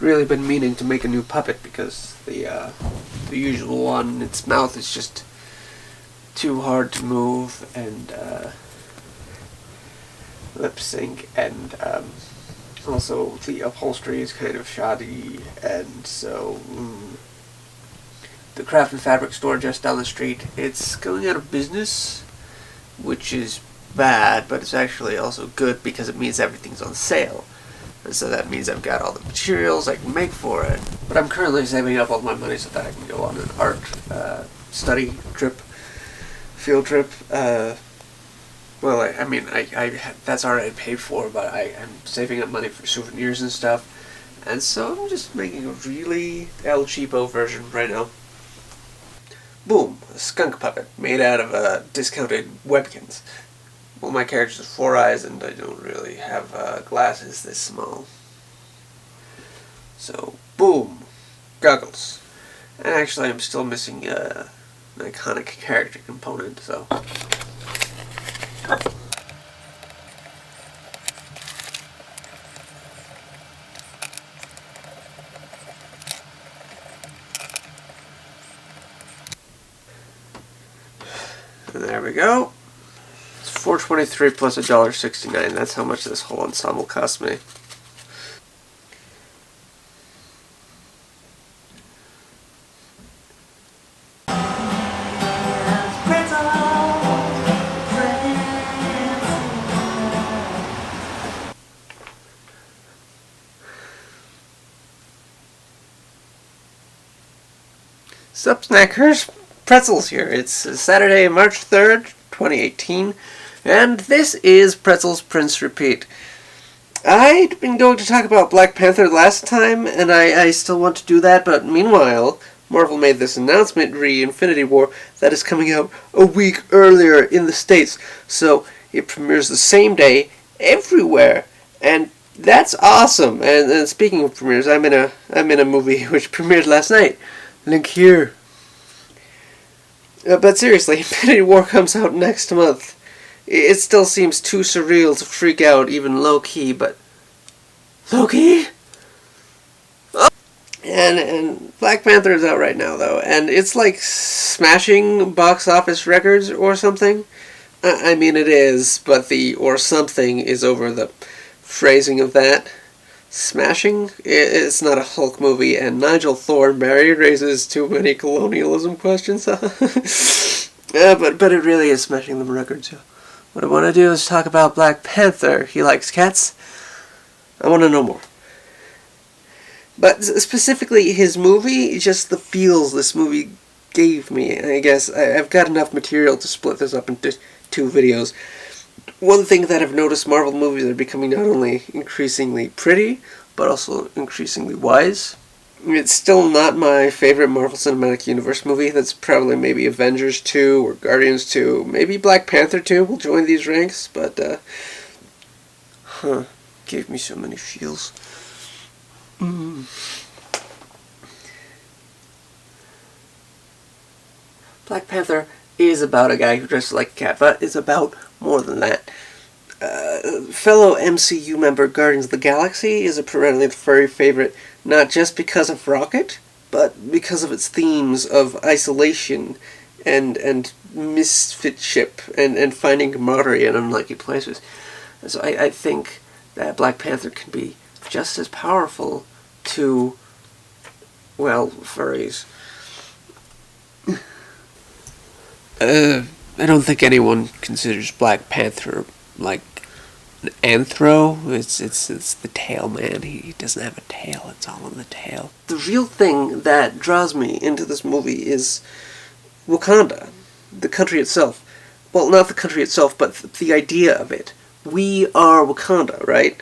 really been meaning to make a new puppet because the usual one, its mouth is just too hard to move and lip sync, and also the upholstery is kind of shoddy, and so the craft and fabric store just down the street, it's going out of business, which is bad, but it's actually also good because it means everything's on sale. And so that means I've got all the materials I can make for it. But I'm currently saving up all my money so that I can go on an art study trip, field trip. Well, I mean, that's already paid for, but I'm saving up money for souvenirs and stuff. And so I'm just making a really El Cheapo version right now. Boom, a skunk puppet made out of discounted Webkinz. Well, my character has 4 eyes, and I don't really have glasses this small. So, boom, goggles. And actually, I'm still missing an iconic character component, so. And there we go. It's $4.23 plus $1.69. That's how much this whole ensemble cost me. Sup, snackers? Pretzels here. It's Saturday, March 3rd, 2018, and this is Pretzels Prince Repeat. I'd been going to talk about Black Panther last time, and I still want to do that, but meanwhile, Marvel made this announcement re-Infinity War that is coming out a week earlier in the States, so it premieres the same day everywhere, and that's awesome. And speaking of premieres, I'm in a movie which premiered last night. Link here. But seriously, Infinity War comes out next month. It still seems too surreal to freak out, even low-key, but... Low-key? Oh. And Black Panther is out right now, though, and it's like smashing box office records or something. I mean, it is, but the or something is over the phrasing of that. Smashing? It's not a Hulk movie, and Nigel Thornberry raises too many colonialism questions. But it really is smashing the records. What I want to do is talk about Black Panther. He likes cats. I want to know more. But specifically his movie, just the feels this movie gave me. I guess I've got enough material to split this up into 2 videos. One thing that I've noticed, Marvel movies are becoming not only increasingly pretty, but also increasingly wise. It's still not my favorite Marvel Cinematic Universe movie. That's probably maybe Avengers 2 or Guardians 2. Maybe Black Panther 2 will join these ranks, but, gave me so many feels. Black Panther is about a guy who dresses like a cat, but it's about more than that. Fellow MCU member Guardians of the Galaxy is a perennial furry favorite, not just because of Rocket, but because of its themes of isolation and misfitship and finding camaraderie in unlikely places. And so I think that Black Panther can be just as powerful to, well, furries. I don't think anyone considers Black Panther like an anthro. It's the tail man. He doesn't have a tail. It's all in the tail. The real thing that draws me into this movie is Wakanda, the country itself. Well, not the country itself, but the idea of it. We are Wakanda, right?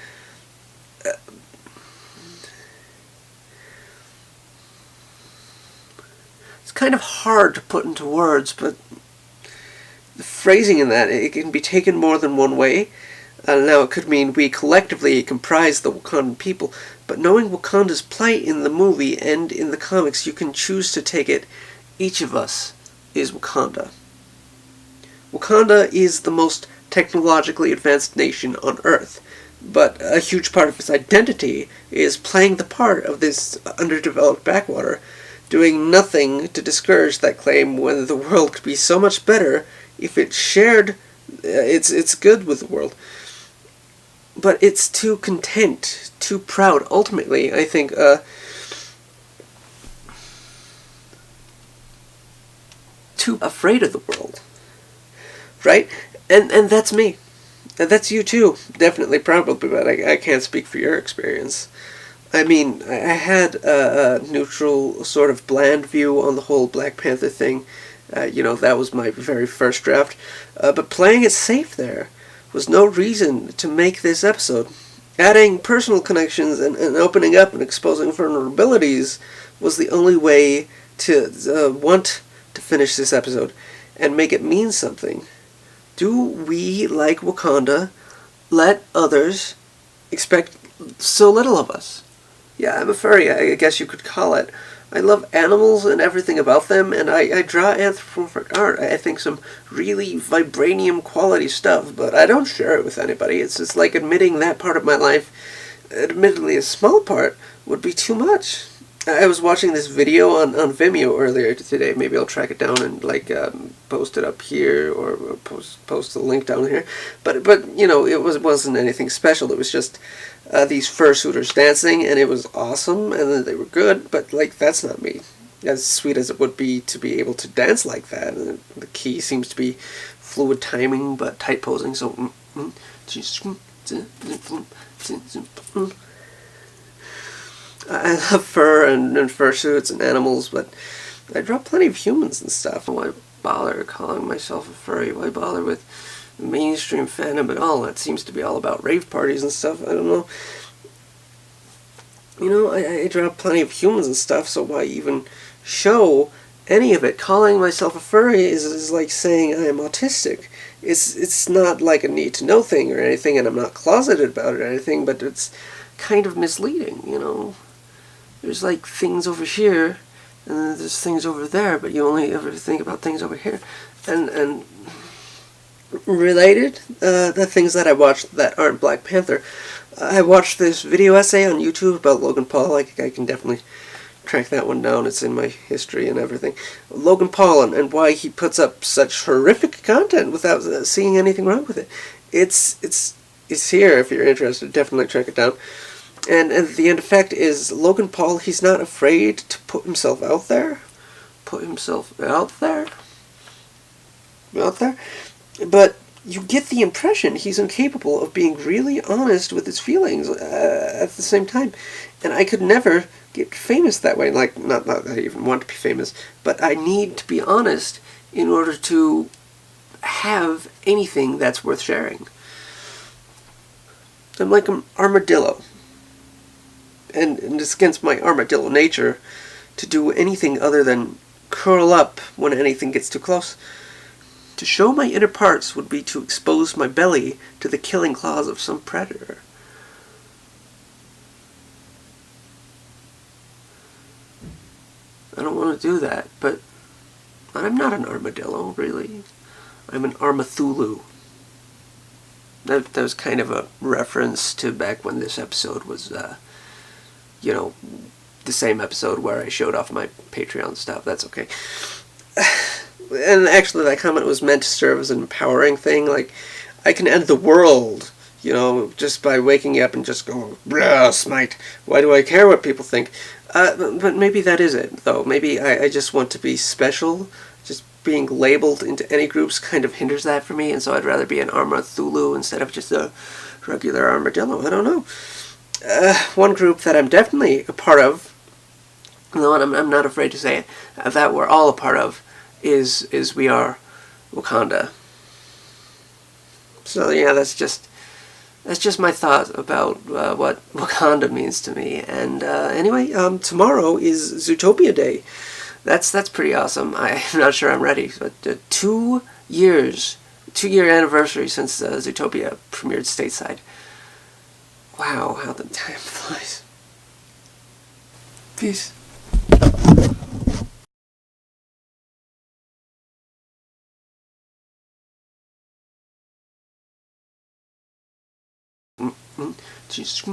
It's kind of hard to put into words, but the phrasing in that, it can be taken more than one way. Now, it could mean we collectively comprise the Wakandan people, but knowing Wakanda's plight in the movie and in the comics, you can choose to take it, each of us is Wakanda. Wakanda is the most technologically advanced nation on Earth. but a huge part of his identity is playing the part of this underdeveloped backwater, doing nothing to discourage that claim when the world could be so much better if it shared its good with the world. But it's too content, too proud. Ultimately, I think, too afraid of the world, right? And that's me. And that's you too, definitely, probably, but I can't speak for your experience. I mean, I had a neutral, sort of bland view on the whole Black Panther thing. That was my very first draft. But playing it safe there was no reason to make this episode. Adding personal connections and opening up and exposing vulnerabilities was the only way to want to finish this episode and make it mean something. Do we, like Wakanda, let others expect so little of us? Yeah, I'm a furry, I guess you could call it. I love animals and everything about them, and I draw anthropomorphic art. I think some really vibranium quality stuff, but I don't share it with anybody. It's just like admitting that part of my life, admittedly a small part, would be too much. I was watching this video on Vimeo earlier today. Maybe I'll track it down and post it up here or post the link down here. But it wasn't anything special. It was just these fursuiters dancing, and it was awesome, and they were good. But that's not me. As sweet as it would be to be able to dance like that, and the key seems to be fluid timing but tight posing. So. I love fur and fursuits and animals, but I draw plenty of humans and stuff. Why bother calling myself a furry? Why bother with mainstream fandom at all? That seems to be all about rave parties and stuff. I don't know. I draw plenty of humans and stuff, so why even show any of it? Calling myself a furry is like saying I am autistic. It's not like a need to know thing or anything, and I'm not closeted about it or anything, but it's kind of misleading. There's things over here, and then there's things over there, but you only ever think about things over here. And related, the things that I watched that aren't Black Panther, I watched this video essay on YouTube about Logan Paul. I can definitely track that one down. It's in my history and everything. Logan Paul and why he puts up such horrific content without seeing anything wrong with it. It's here if you're interested. Definitely track it down. And the end effect is Logan Paul, he's not afraid to put himself out there. But you get the impression he's incapable of being really honest with his feelings at the same time. And I could never get famous that way. Not that I even want to be famous, but I need to be honest in order to have anything that's worth sharing. I'm like an armadillo. And it's against my armadillo nature to do anything other than curl up when anything gets too close. To show my inner parts would be to expose my belly to the killing claws of some predator. I don't want to do that, but I'm not an armadillo, really. I'm an Armathulu. That was kind of a reference to back when this episode was the same episode where I showed off my Patreon stuff. That's okay. And actually, that comment was meant to serve as an empowering thing. I can end the world, just by waking up and just going, "Blah, smite. Why do I care what people think?" But maybe that is it, though. Maybe I just want to be special. Just being labeled into any groups kind of hinders that for me, and so I'd rather be an Armathulu instead of just a regular armadillo. I don't know. One group that I'm definitely a part of, though I'm not afraid to say it, that we're all a part of, is we are Wakanda. So yeah, that's just my thought about what Wakanda means to me. And anyway, tomorrow is Zootopia Day. That's pretty awesome. I'm not sure I'm ready, but 2 year anniversary since Zootopia premiered stateside. Wow, how the time flies. Peace. Just